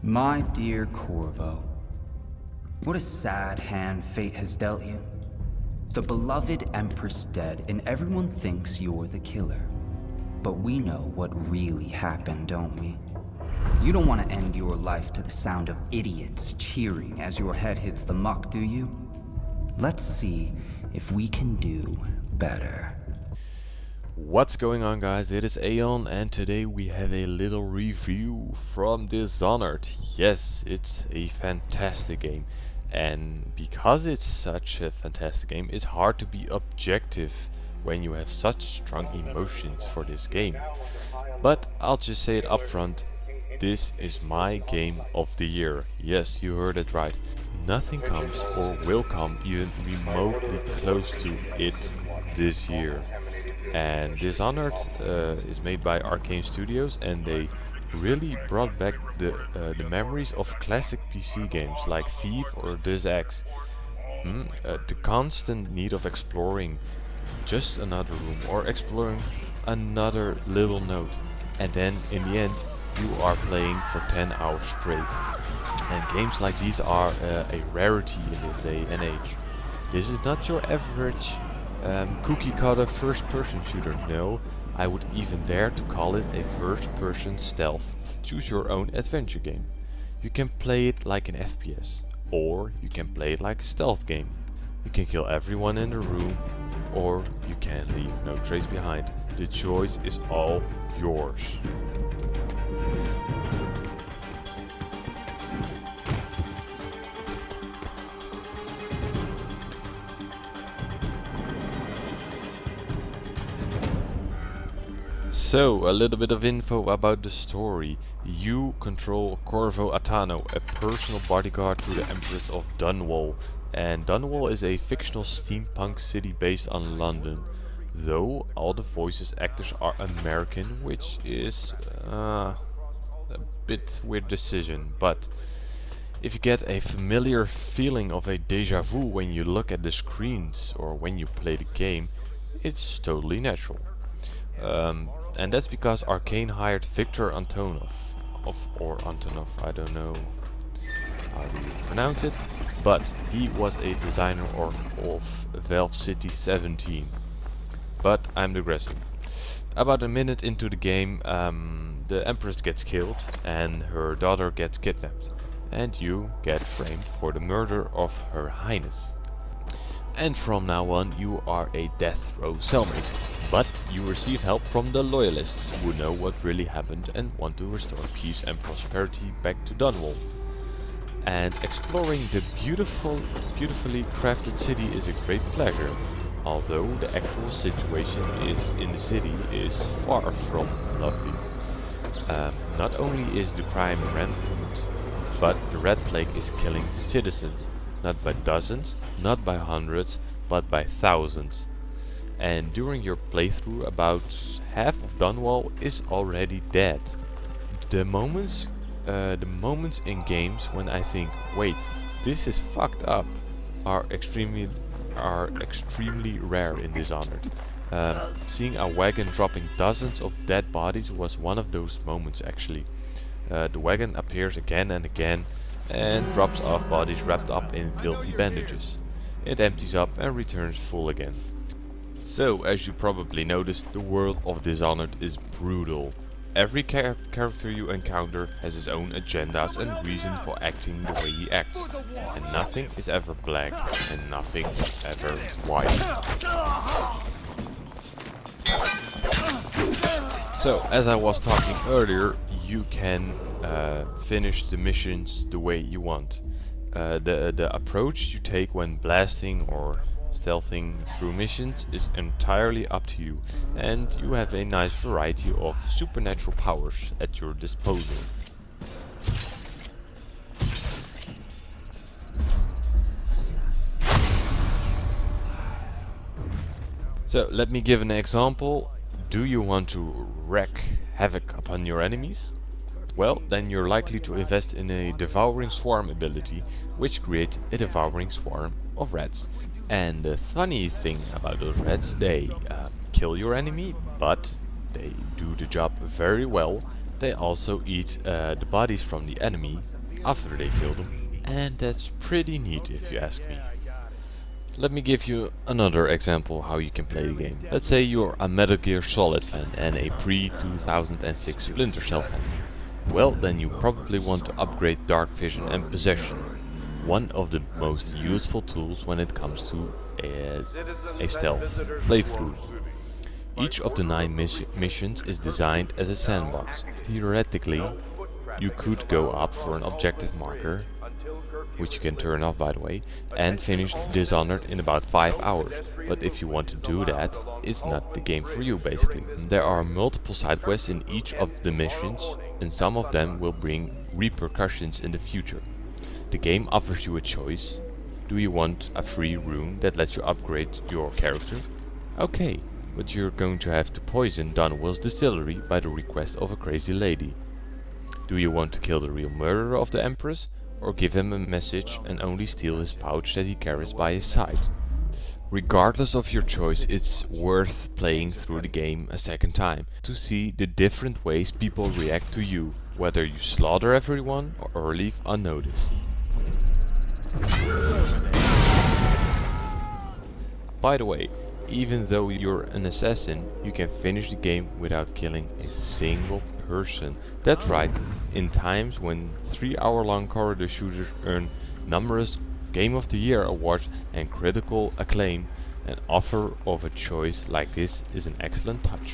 My dear Corvo, what a sad hand fate has dealt you. The beloved Empress dead, and everyone thinks you're the killer. But we know what really happened, don't we? You don't want to end your life to the sound of idiots cheering as your head hits the muck, do you? Let's see if we can do better. What's going on, guys? It is Aeon, and today we have a little review from Dishonored. Yes, it's a fantastic game, and because it's such a fantastic game, it's hard to be objective when you have such strong emotions for this game. But I'll just say it up front, this is my game of the year. Yes, you heard it right. Nothing comes or will come even remotely close to it this year. And Dishonored is made by Arkane Studios, and they really brought back the memories of classic PC games like Thief or Deus Ex. The constant need of exploring just another room or exploring another little node, and then in the end you are playing for 10 hours straight. And games like these are a rarity in this day and age. This is not your average cookie cutter first person shooter. No, I would even dare to call it a first person stealth, choose your own adventure game. You can play it like an FPS, or you can play it like a stealth game. You can kill everyone in the room, or you can leave no trace behind. The choice is all yours. So, a little bit of info about the story. You control Corvo Atano, a personal bodyguard to the Empress of Dunwall. And Dunwall is a fictional steampunk city based on London, though all the voices actors are American, which is a bit weird decision. But if you get a familiar feeling of a deja vu when you look at the screens or when you play the game, it's totally natural. And that's because Arkane hired Victor Antonov, or Antonov, I don't know how you pronounce it, but he was a designer of Valve City 17. But I'm digressing. About a minute into the game, the Empress gets killed and her daughter gets kidnapped, and you get framed for the murder of Her Highness. And from now on you are a death row cellmate, but you receive help from the loyalists who know what really happened and want to restore peace and prosperity back to Dunwall. And exploring the beautifully crafted city is a great pleasure, although the actual situation in the city is far from lovely. Not only is the crime rampant, but the Red Plague is killing citizens. Not by dozens, not by hundreds, but by thousands. And during your playthrough, about half of Dunwall is already dead. The moments in games when I think, wait, this is fucked up, are extremely rare in Dishonored. Seeing a wagon dropping dozens of dead bodies was one of those moments, actually. The wagon appears again and again, and drops off bodies wrapped up in filthy bandages. It empties up and returns full again. So, as you probably noticed, the world of Dishonored is brutal. Every character you encounter has his own agendas and reason for acting the way he acts. And nothing is ever black, and nothing is ever white. So, as I was talking earlier, you can finish the missions the way you want. The approach you take when blasting or stealthing through missions is entirely up to you, and you have a nice variety of supernatural powers at your disposal. So let me give an example. Do you want to wreak havoc upon your enemies? Well, then you're likely to invest in a Devouring Swarm ability, which creates a Devouring Swarm of rats. And the funny thing about those rats, they kill your enemy, but they do the job very well They also eat the bodies from the enemy after they kill them, and that's pretty neat if you ask me. Let me give you another example how you can play the game. Let's say you're a Metal Gear Solid fan and a pre-2006 Splinter Cell fan. Well, then you probably want to upgrade Dark Vision and Possession, one of the most useful tools when it comes to a stealth playthrough. Each of the 9 missions is designed as a sandbox. Theoretically, you could go up for an objective marker, which you can turn off by the way, and finish Dishonored in about 5 hours. But if you want to do that, it's not the game for you basically. There are multiple side quests in each of the missions, and some of them will bring repercussions in the future. The game offers you a choice. Do you want a free room that lets you upgrade your character? Okay, but you're going to have to poison Dunwell's distillery by the request of a crazy lady. Do you want to kill the real murderer of the Empress, or give him a message and only steal his pouch that he carries by his side? Regardless of your choice, it's worth playing through the game a second time to see the different ways people react to you, whether you slaughter everyone or leave unnoticed. By the way, even though you're an assassin, you can finish the game without killing a single person. That's right, in times when 3-hour-long corridor shooters earn numerous Game of the Year awards and critical acclaim, an offer of a choice like this is an excellent touch.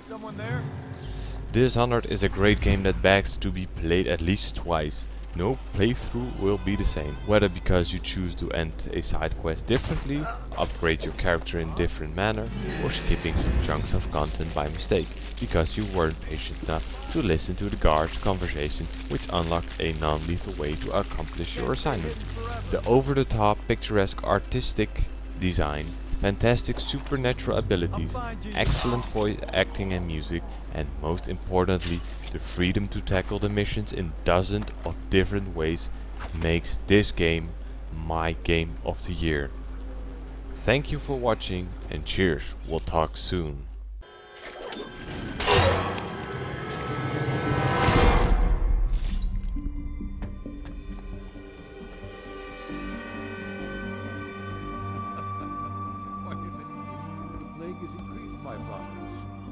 Someone there? Dishonored is a great game that begs to be played at least twice. No playthrough will be the same, whether because you choose to end a side quest differently, upgrade your character in a different manner, or skipping some chunks of content by mistake, because you weren't patient enough to listen to the guard's conversation, which unlocked a non-lethal way to accomplish your assignment. The over-the-top, picturesque, artistic design, fantastic supernatural abilities, excellent voice acting and music, and most importantly, the freedom to tackle the missions in dozens of different ways makes this game my game of the year. Thank you for watching and cheers, we'll talk soon.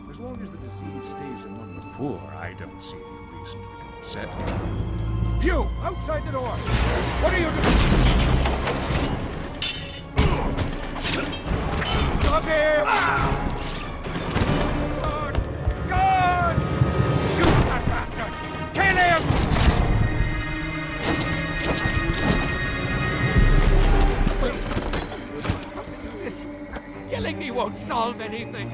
As long as the disease stays among the poor, I don't see any reason to become upset. You! Outside the door! What are you doing? Stop him! Guard! Guard! Shoot that bastard! Kill him! This killing me won't solve anything.